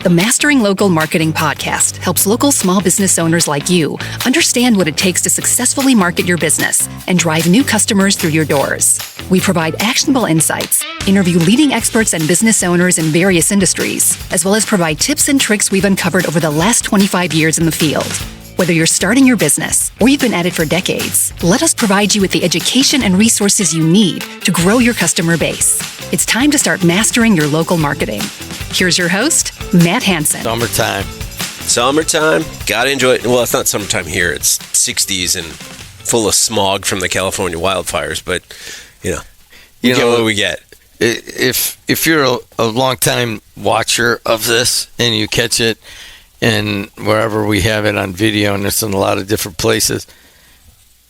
The Mastering Local Marketing podcast helps local small business owners like you understand what it takes to successfully market your business and drive new customers through your doors. We provide actionable insights, interview leading experts and business owners in various industries, as well as provide tips and tricks we've uncovered over the last 25 years in the field. Whether you're starting your business or you've been at it for decades, let us provide you with the education and resources you need to grow your customer base. It's time to start mastering your local marketing. Here's your host, Matt Hansen. Summertime. Gotta enjoy it. Well, it's not summertime here. It's 60s and full of smog from the California wildfires. But, you get what we get. If you're a long-time watcher of this and you catch it, and wherever we have it on video, and it's in a lot of different places,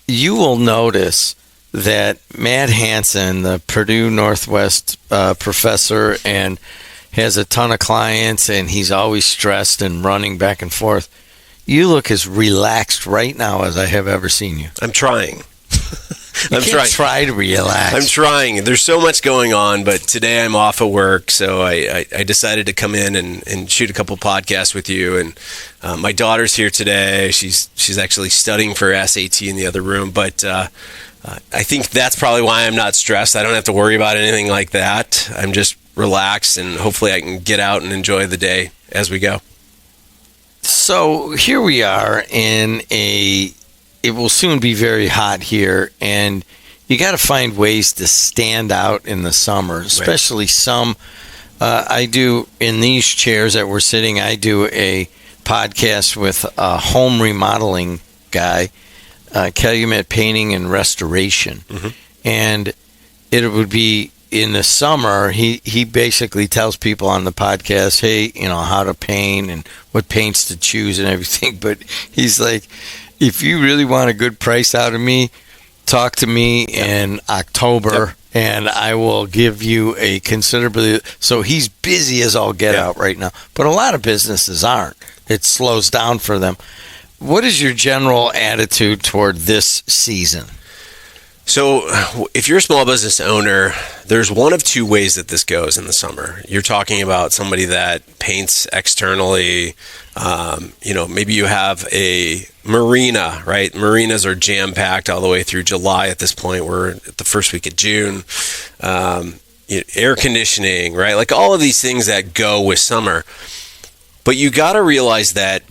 you will notice that Matt Hansen, the Purdue Northwest professor, and has a ton of clients, and he's always stressed and running back and forth. You look as relaxed right now as I have ever seen you. I'm trying. I'm trying. Try to relax. I'm trying. There's so much going on, but today I'm off of work, so I decided to come in and shoot a couple podcasts with you. And my daughter's here today. She's actually studying for SAT in the other room, but I think that's probably why I'm not stressed. I don't have to worry about anything like that. I'm just relaxed, and hopefully I can get out and enjoy the day as we go. So here we are it will soon be very hot here, and you got to find ways to stand out in the summer, especially some. I do, in these chairs that we're sitting, I do a podcast with a home remodeling guy, Calumet Painting and Restoration. Mm-hmm. And it would be in the summer, he basically tells people on the podcast, hey, how to paint and what paints to choose and everything. But he's like, if you really want a good price out of me, talk to me in October, and I will give you a considerably. So he's busy as all get out right now. But a lot of businesses aren't. It slows down for them. What is your general attitude toward this season? So if you're a small business owner, there's one of two ways that this goes in the summer. You're talking about somebody that paints externally. Maybe you have a marina, right? Marinas are jam-packed all the way through July at this point. We're at the first week of June. Air conditioning, right? Like all of these things that go with summer. But you got to realize that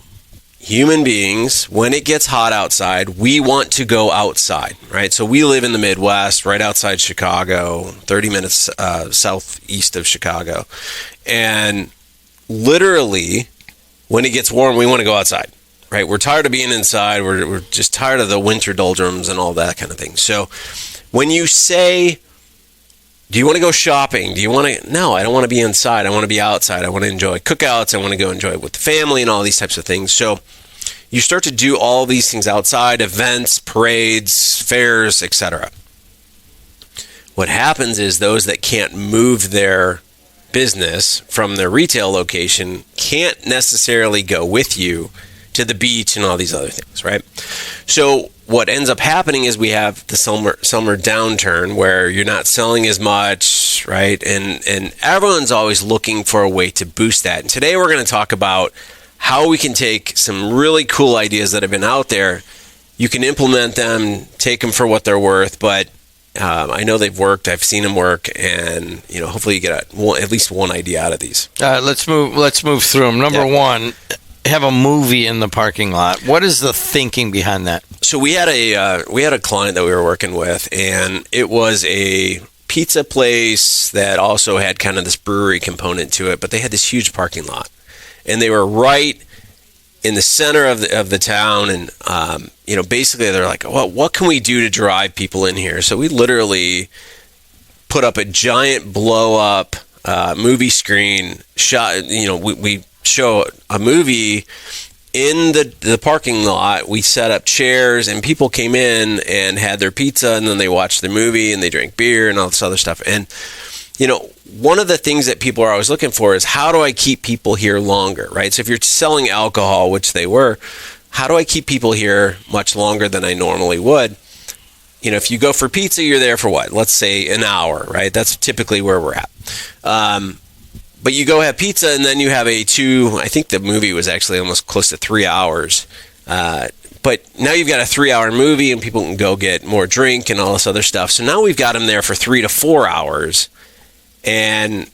human beings, when it gets hot outside, we want to go outside, right? So we live in the Midwest, right outside Chicago, 30 minutes southeast of Chicago. And literally, when it gets warm, we want to go outside, right? We're tired of being inside. We're just tired of the winter doldrums and all that kind of thing. So when you say, do you want to go shopping? No, I don't want to be inside. I want to be outside. I want to enjoy cookouts. I want to go enjoy it with the family and all these types of things. So you start to do all these things outside, events, parades, fairs, etc. What happens is those that can't move their business from their retail location can't necessarily go with you to the beach and all these other things, right? So what ends up happening is we have the summer downturn where you're not selling as much, right? And everyone's always looking for a way to boost that. And today we're going to talk about how we can take some really cool ideas that have been out there. You can implement them, take them for what they're worth, but I know they've worked. I've seen them work, and hopefully you get at least one idea out of these. Let's move through them. Number one, have a movie in the parking lot. What is the thinking behind that? So we had a client that we were working with, and it was a pizza place that also had kind of this brewery component to it, but they had this huge parking lot, and they were right in the center of the town, and basically they're like, well, what can we do to drive people in here? So we literally put up a giant blow up movie screen shot. We show a movie in the parking lot. We set up chairs, and people came in and had their pizza, and then they watched the movie and they drank beer and all this other stuff. And one of the things that people are always looking for is, how do I keep people here longer, right? So if you're selling alcohol, which they were, how do I keep people here much longer than I normally would? If you go for pizza, you're there for what? Let's say an hour, right? That's typically where we're at. but you go have pizza, and then you have I think the movie was actually almost close to 3 hours. But now you've got a 3-hour movie, and people can go get more drink and all this other stuff. So now we've got them there for 3 to 4 hours. And,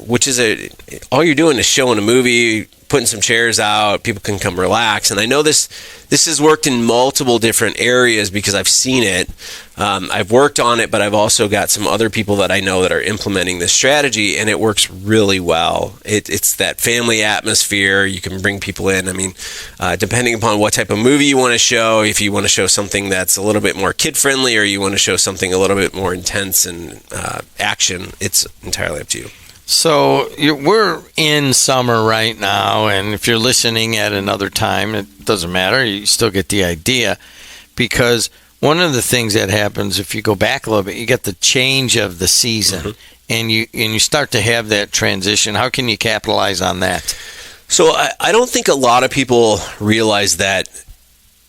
which is all you're doing is showing a movie, putting some chairs out, people can come relax. And I know this has worked in multiple different areas because I've seen it. I've worked on it, but I've also got some other people that I know that are implementing this strategy, and it works really well. It's that family atmosphere. You can bring people in. I mean, depending upon what type of movie you want to show, if you want to show something that's a little bit more kid-friendly or you want to show something a little bit more intense and action, it's entirely up to you. So we're in summer right now, and if you're listening at another time, it doesn't matter. You still get the idea, because one of the things that happens if you go back a little bit, you get the change of the season, and you start to have that transition. How can you capitalize on that? So I don't think a lot of people realize that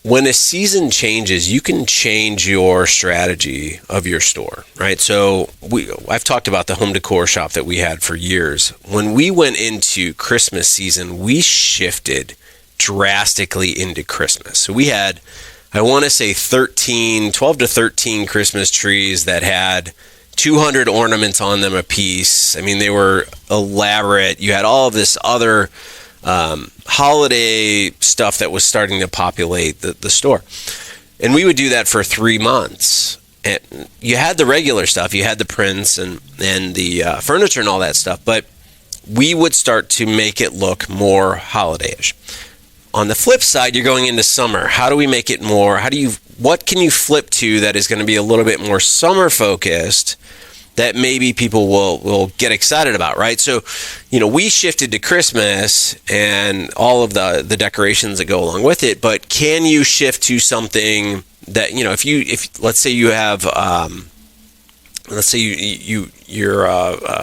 when a season changes, you can change your strategy of your store, right? So I've talked about the home decor shop that we had for years. When we went into Christmas season, we shifted drastically into Christmas. So we had, I want to say 12 to 13 Christmas trees that had 200 ornaments on them a piece. I mean, they were elaborate. You had all of this other holiday stuff that was starting to populate the store. And we would do that for 3 months. And you had the regular stuff, you had the prints and the furniture and all that stuff, but we would start to make it look more holiday-ish. On the flip side, you're going into summer. How do we make it more? What can you flip to that is going to be a little bit more summer focused that maybe people will get excited about, right? So, we shifted to Christmas and all of the decorations that go along with it, but can you shift to something that, if let's say you have, you're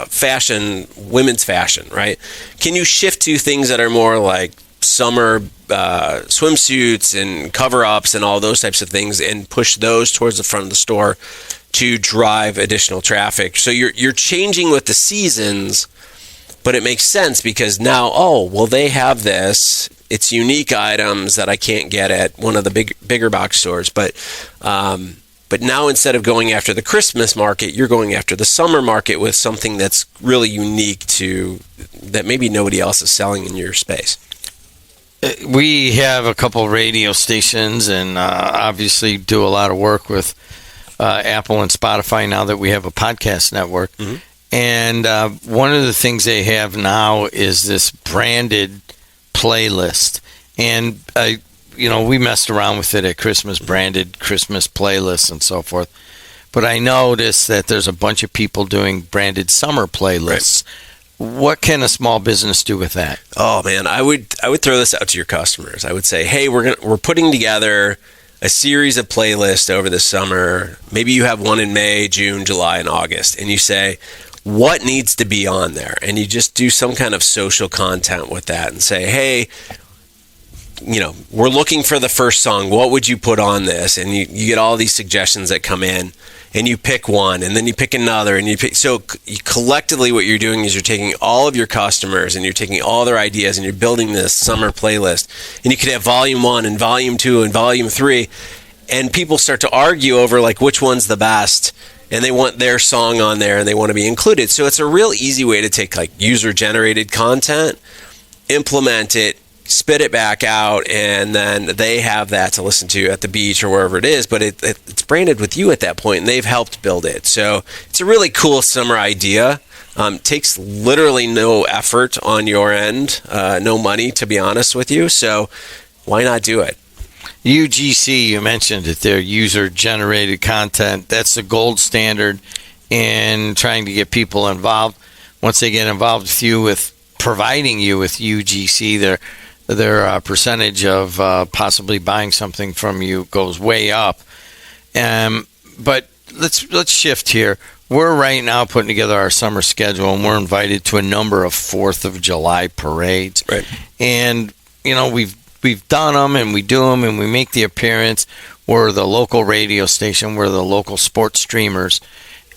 fashion, women's fashion, right? Can you shift to things that are more like summer swimsuits and cover-ups and all those types of things and push those towards the front of the store to drive additional traffic? So you're changing with the seasons, but it makes sense because now, they have this. It's unique items that I can't get at one of the bigger box stores. But now instead of going after the Christmas market, you're going after the summer market with something that's really unique that maybe nobody else is selling in your space. We have a couple radio stations and obviously do a lot of work with Apple and Spotify now that we have a podcast network. Mm-hmm. And one of the things they have now is this branded playlist. And, we messed around with it at Christmas, branded Christmas playlists and so forth. But I noticed that there's a bunch of people doing branded summer playlists. Right. What can a small business do with that? Oh, man, I would throw this out to your customers. I would say, hey, we're putting together a series of playlists over the summer. Maybe you have one in May, June, July, and August, and you say, what needs to be on there? And you just do some kind of social content with that and say, hey, we're looking for the first song. What would you put on this? And you get all these suggestions that come in, and you pick one, and then you pick another, and collectively what you're doing is you're taking all of your customers and you're taking all their ideas and you're building this summer playlist. And you could have volume 1 and volume 2 and volume 3, and people start to argue over like which one's the best, and they want their song on there and they want to be included. So it's a real easy way to take like user-generated content, implement it, spit it back out, and then they have that to listen to at the beach or wherever it is, but it's branded with you at that point, and they've helped build it. So it's a really cool summer idea. Takes literally no effort on your end, no money, to be honest with you. So why not do it? UGC, you mentioned it there, user-generated content. That's the gold standard in trying to get people involved. Once they get involved with you, with providing you with UGC, their percentage of possibly buying something from you goes way up. But let's shift here. We're right now putting together our summer schedule, and we're invited to a number of 4th of July parades. Right. And we've done them, and we do them, and we make the appearance. We're the local radio station. We're the local sports streamers.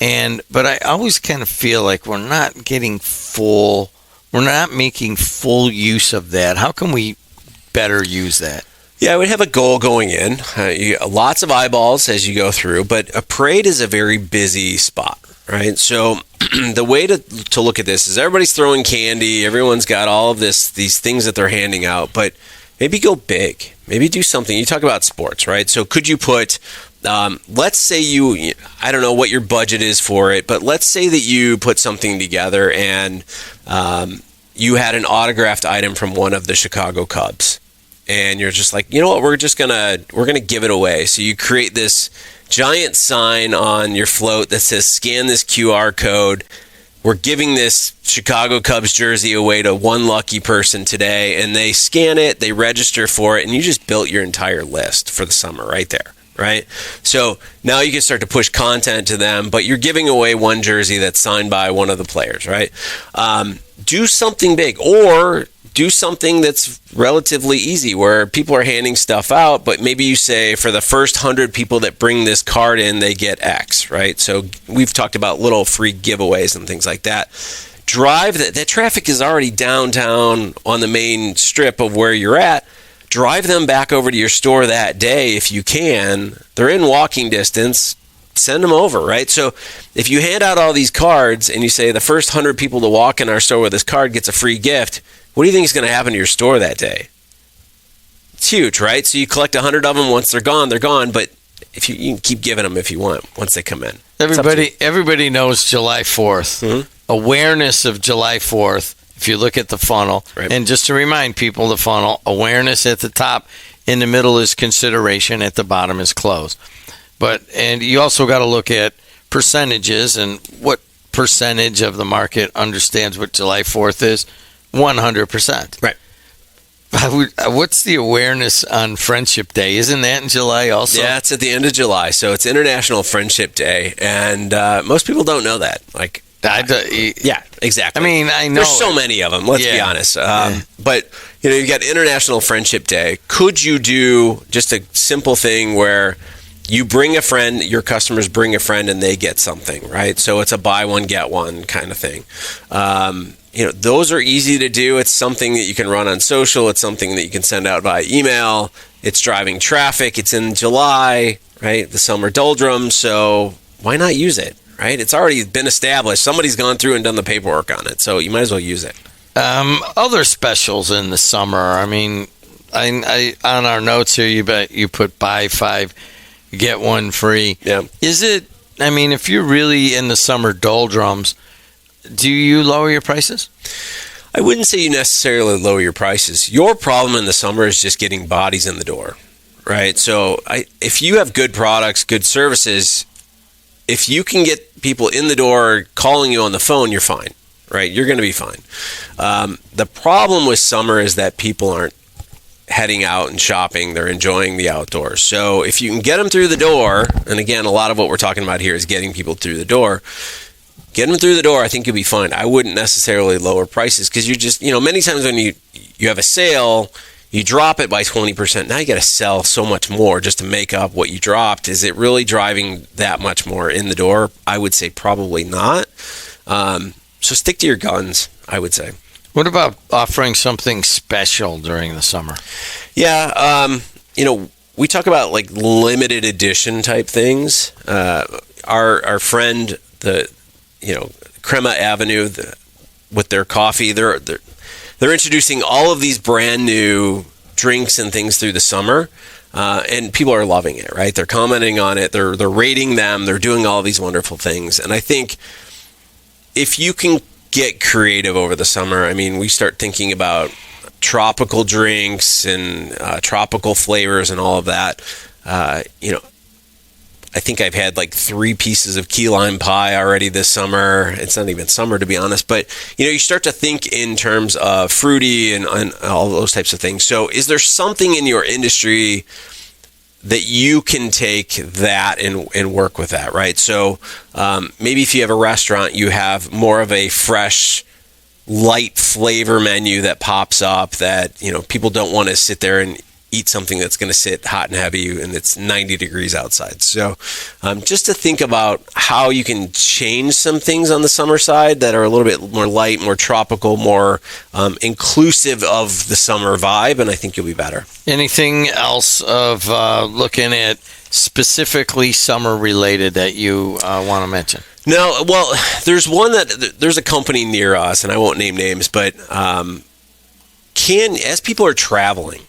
But I always kind of feel like we're not getting full we're not making full use of that. How can we better use that? Yeah, I would have a goal going in. Lots of eyeballs as you go through, but a parade is a very busy spot, right? So the way to look at this is everybody's throwing candy. Everyone's got all of these things that they're handing out, but maybe go big. Maybe do something. You talk about sports, right? So could you put, let's say I don't know what your budget is for it, but let's say that you put something together and you had an autographed item from one of the Chicago Cubs. And you're just like, you know what, we're gonna give it away. So you create this giant sign on your float that says, scan this QR code. We're giving this Chicago Cubs jersey away to one lucky person today. And they scan it, they register for it, and you just built your entire list for the summer right there, right? So now you can start to push content to them, but you're giving away one jersey that's signed by one of the players, right? Do something big, or do something that's relatively easy where people are handing stuff out, but maybe you say for the first 100 people that bring this card in, they get X, right? So we've talked about little free giveaways and things like that. Drive that traffic is already downtown on the main strip of where you're at. Drive them back over to your store that day if you can. They're in walking distance. Send them over, right? So if you hand out all these cards and you say the first 100 people to walk in our store with this card gets a free gift, what do you think is going to happen to your store that day? It's huge, right? So you collect 100 of them. Once they're gone, but if you can keep giving them if you want once they come in. Everybody knows July 4th. Mm-hmm. Awareness of July 4th, if you look at the funnel. Right. And just to remind people, the funnel, awareness at the top, in the middle is consideration, at the bottom is close. And you also got to look at percentages and what percentage of the market understands what July 4th is. 100%. Right. What's the awareness on Friendship Day? Isn't that in July also? Yeah, it's at the end of July. So it's International Friendship Day. And most people don't know that. Yeah, exactly. I mean, I know. There's so many of them, let's be honest. But, you've got International Friendship Day. Could you do just a simple thing where you bring a friend, your customers bring a friend, and they get something, right? So it's a buy one, get one kind of thing. Those are easy to do. It's something that you can run on social. It's something that you can send out via email. It's driving traffic. It's in July, right? The summer doldrums. So why not use it, right? It's already been established. Somebody's gone through and done the paperwork on it. So you might as well use it. Other specials in the summer. I mean, I on our notes here, you put buy 5, get 1 free. Yeah. If you're really in the summer doldrums, do you lower your prices? I wouldn't say you necessarily lower your prices. Your problem in the summer is just getting bodies in the door, right? So if you have good products, good services, if you can get people in the door calling you on the phone, you're fine, right? You're going to be fine. The problem with summer is that people aren't heading out and shopping. They're enjoying the outdoors. So if you can get them through the door, and again, a lot of what we're talking about here is getting people through the door. Get them through the door, I think you'll be fine. I wouldn't necessarily lower prices because you just, many times when you have a sale, you drop it by 20%. Now you got to sell so much more just to make up what you dropped. Is it really driving that much more in the door? I would say probably not. So stick to your guns, I would say. What about offering something special during the summer? Yeah, we talk about like limited edition type things. Our friend, Crema Avenue, with their coffee, they're introducing all of these brand new drinks and things through the summer, and people are loving it, right? They're commenting on it, they're rating them, they're doing all these wonderful things. And I think if you can get creative over the summer, we start thinking about tropical drinks and tropical flavors and all of that. I think I've had like 3 pieces of key lime pie already this summer. It's not even summer, to be honest. But, you start to think in terms of fruity and all those types of things. So is there something in your industry that you can take that and work with that, right? So maybe if you have a restaurant, you have more of a fresh, light flavor menu that pops up that, people don't want to sit there and eat something that's going to sit hot and heavy and it's 90 degrees outside. So just to think about how you can change some things on the summer side that are a little bit more light, more tropical, more inclusive of the summer vibe, and I think you'll be better. Anything else of looking at specifically summer related that you want to mention? No, well, there's a company near us, and I won't name names, but as people are traveling,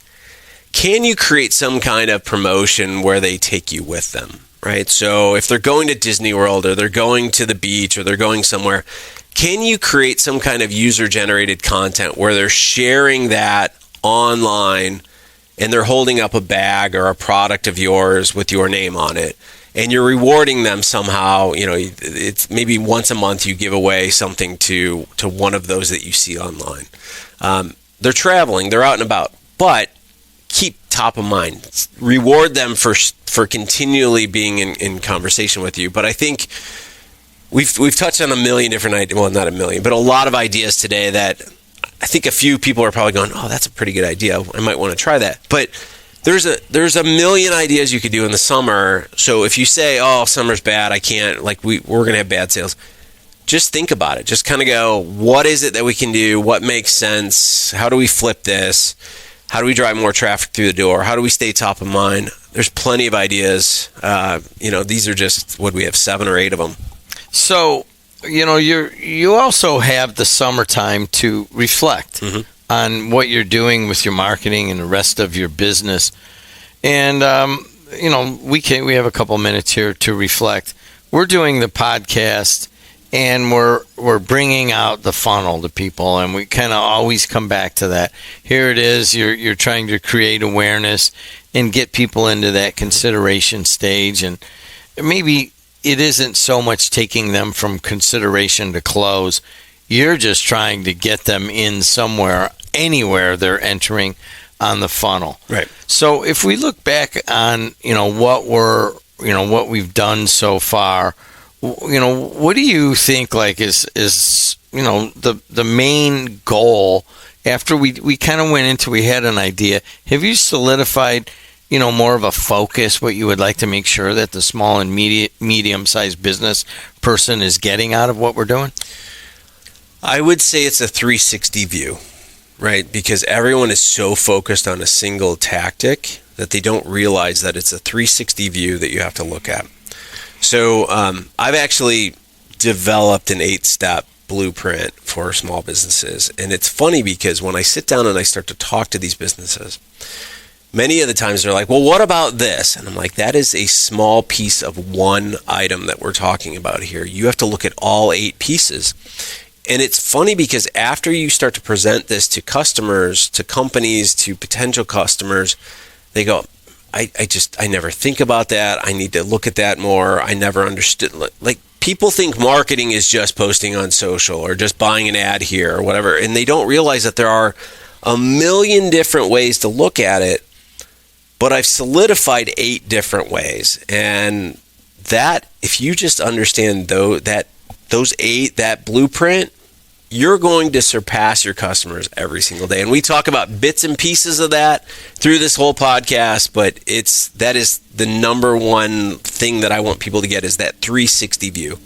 can you create some kind of promotion where they take you with them, right? So if they're going to Disney World or they're going to the beach or they're going somewhere, can you create some kind of user-generated content where they're sharing that online and they're holding up a bag or a product of yours with your name on it, and you're rewarding them somehow? It's maybe once a month you give away something to one of those that you see online. They're traveling, they're out and about, but keep top of mind. Reward them for continually being in conversation with you. But I think we've touched on a million different ideas. Well, not a million, but a lot of ideas today that I think a few people are probably going, oh, that's a pretty good idea. I might want to try that. But there's a million ideas you could do in the summer. So if you say, oh, summer's bad, I can't, we're going to have bad sales, just think about it. Just kind of go, what is it that we can do? What makes sense? How do we flip this? How do we drive more traffic through the door? How do we stay top of mind? There's plenty of ideas. These are just, what do we have, 7 or 8 of them. So, you also have the summertime to reflect on what you're doing with your marketing and the rest of your business. And, we have a couple minutes here to reflect. We're doing the podcast, and we're bringing out the funnel to people, and we kind of always come back to that. Here it is. You're trying to create awareness and get people into that consideration stage, and maybe it isn't so much taking them from consideration to close. You're just trying to get them in somewhere, anywhere they're entering on the funnel. Right. So if we look back on what we've done so far, what do you think is the main goal after we kind of went into, we had an idea. Have you solidified more of a focus, what you would like to make sure that the small and medium-sized business person is getting out of what we're doing? I would say it's a 360 view, right? Because everyone is so focused on a single tactic that they don't realize that it's a 360 view that you have to look at. So I've actually developed an 8-step blueprint for small businesses. And it's funny because when I sit down and I start to talk to these businesses, many of the times they're like, well, what about this? And I'm like, that is a small piece of one item that we're talking about here. You have to look at all 8 pieces. And it's funny because after you start to present this to customers, to companies, to potential customers, they go, I never think about that. I need to look at that more. I never understood. People think marketing is just posting on social or just buying an ad here or whatever. And they don't realize that there are a million different ways to look at it. But I've solidified 8 different ways. And that, if you just understand those 8, that blueprint, you're going to surpass your customers every single day. And we talk about bits and pieces of that through this whole podcast, but that is the number one thing that I want people to get, is that 360 view.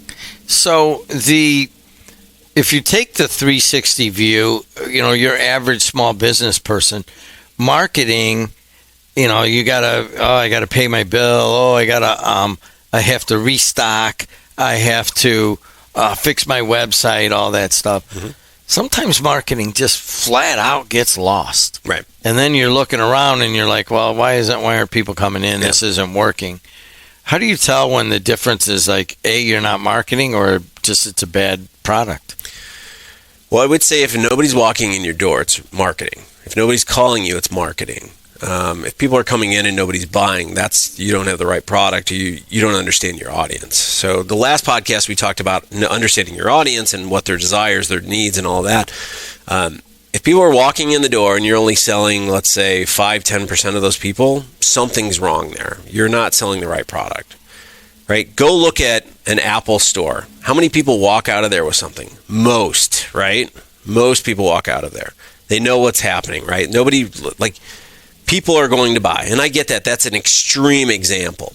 So if you take the 360 view, your average small business person, marketing, I gotta pay my bill. I have to restock. I have to fix my website, all that stuff. Mm-hmm. Sometimes marketing just flat out gets lost. Right. And then you're looking around and you're like, well, why aren't people coming in? Yeah. This isn't working. How do you tell when the difference is you're not marketing, or just it's a bad product? Well, I would say if nobody's walking in your door, it's marketing. If nobody's calling you, it's marketing. If people are coming in and nobody's buying, you don't have the right product. You don't understand your audience. So the last podcast we talked about understanding your audience and what their desires, their needs, and all that. If people are walking in the door and you're only selling, let's say, 5-10% of those people, something's wrong there. You're not selling the right product, right? Go look at an Apple store. How many people walk out of there with something? Most, right? Most people walk out of there. They know what's happening, right? people are going to buy. And I get that. That's an extreme example.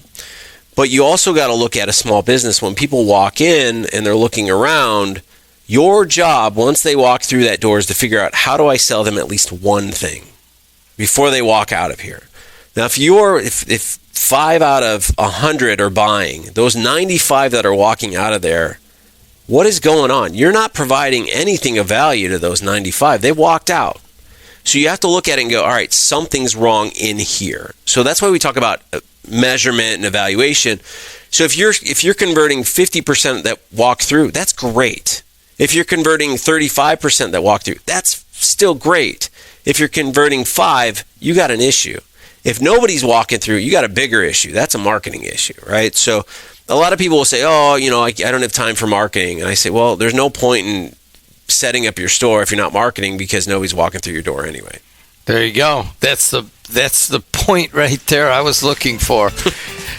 But you also got to look at a small business. When people walk in and they're looking around, your job, once they walk through that door, is to figure out, how do I sell them at least one thing before they walk out of here? Now, if 5 out of 100 are buying, those 95 that are walking out of there, what is going on? You're not providing anything of value to those 95. They walked out. So you have to look at it and go, all right, something's wrong in here. So that's why we talk about measurement and evaluation. So if you're converting 50% that walk through, that's great. If you're converting 35% that walk through, that's still great. If you're converting 5, you got an issue. If nobody's walking through, you got a bigger issue. That's a marketing issue, right? So a lot of people will say, oh, I don't have time for marketing. And I say, well, there's no point in setting up your store if you're not marketing, because nobody's walking through your door anyway. There you go. That's the point right there I was looking for.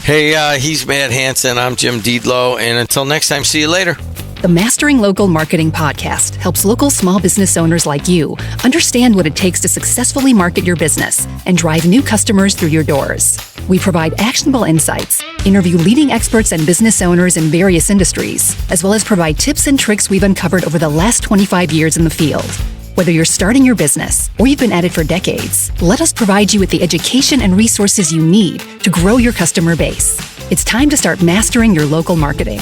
Hey, he's Matt Hansen. I'm Jim Diedlow. And until next time, see you later. The Mastering Local Marketing podcast helps local small business owners like you understand what it takes to successfully market your business and drive new customers through your doors. We provide actionable insights, interview leading experts and business owners in various industries, as well as provide tips and tricks we've uncovered over the last 25 years in the field. Whether you're starting your business or you've been at it for decades, let us provide you with the education and resources you need to grow your customer base. It's time to start mastering your local marketing.